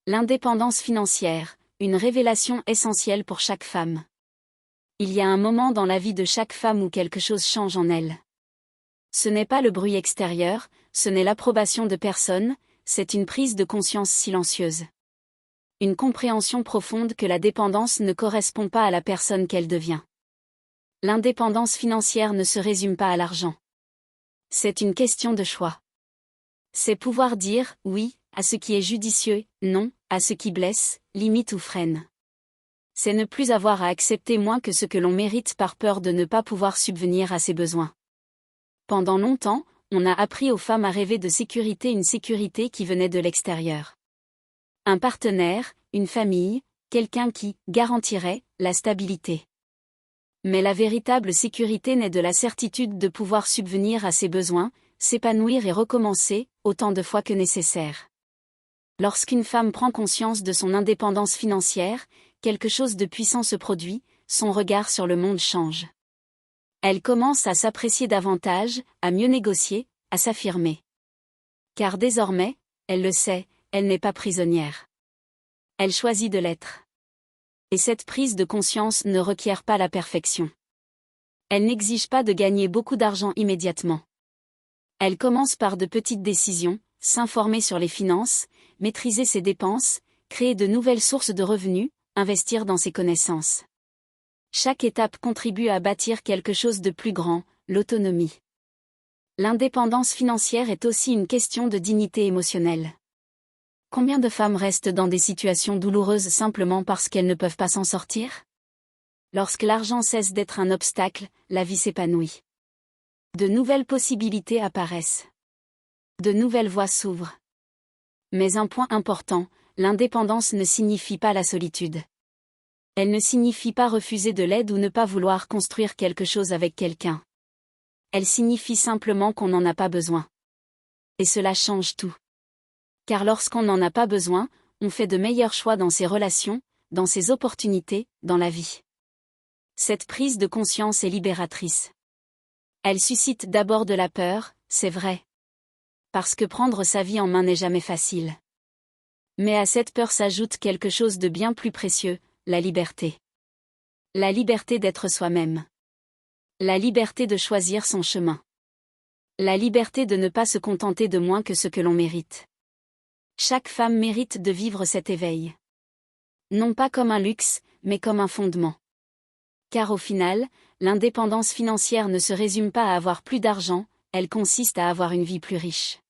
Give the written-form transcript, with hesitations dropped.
L'indépendance financière, une révélation essentielle pour chaque femme. Il y a un moment dans la vie de chaque femme où quelque chose change en elle. Ce n'est pas le bruit extérieur, ce n'est l'approbation de personne, c'est une prise de conscience silencieuse. Une compréhension profonde que la dépendance ne correspond pas à la personne qu'elle devient. L'indépendance financière ne se résume pas à l'argent. C'est une question de choix. C'est pouvoir dire « oui » à ce qui est judicieux, « non » à ce qui blesse, limite ou freine. C'est ne plus avoir à accepter moins que ce que l'on mérite par peur de ne pas pouvoir subvenir à ses besoins. Pendant longtemps, on a appris aux femmes à rêver de sécurité, une sécurité qui venait de l'extérieur. Un partenaire, une famille, quelqu'un qui garantirait la stabilité. Mais la véritable sécurité naît de la certitude de pouvoir subvenir à ses besoins, s'épanouir et recommencer, autant de fois que nécessaire. Lorsqu'une femme prend conscience de son indépendance financière, quelque chose de puissant se produit, son regard sur le monde change. Elle commence à s'apprécier davantage, à mieux négocier, à s'affirmer. Car désormais, elle le sait, elle n'est pas prisonnière. Elle choisit de l'être. Et cette prise de conscience ne requiert pas la perfection. Elle n'exige pas de gagner beaucoup d'argent immédiatement. Elle commence par de petites décisions, s'informer sur les finances, maîtriser ses dépenses, créer de nouvelles sources de revenus, investir dans ses connaissances. Chaque étape contribue à bâtir quelque chose de plus grand, l'autonomie. L'indépendance financière est aussi une question de dignité émotionnelle. Combien de femmes restent dans des situations douloureuses simplement parce qu'elles ne peuvent pas s'en sortir? Lorsque l'argent cesse d'être un obstacle, la vie s'épanouit. De nouvelles possibilités apparaissent. De nouvelles voies s'ouvrent. Mais un point important, l'indépendance ne signifie pas la solitude. Elle ne signifie pas refuser de l'aide ou ne pas vouloir construire quelque chose avec quelqu'un. Elle signifie simplement qu'on n'en a pas besoin. Et cela change tout. Car lorsqu'on n'en a pas besoin, on fait de meilleurs choix dans ses relations, dans ses opportunités, dans la vie. Cette prise de conscience est libératrice. Elle suscite d'abord de la peur, c'est vrai. Parce que prendre sa vie en main n'est jamais facile. Mais à cette peur s'ajoute quelque chose de bien plus précieux, la liberté. La liberté d'être soi-même. La liberté de choisir son chemin. La liberté de ne pas se contenter de moins que ce que l'on mérite. Chaque femme mérite de vivre cet éveil. Non pas comme un luxe, mais comme un fondement. Car au final, l'indépendance financière ne se résume pas à avoir plus d'argent, elle consiste à avoir une vie plus riche.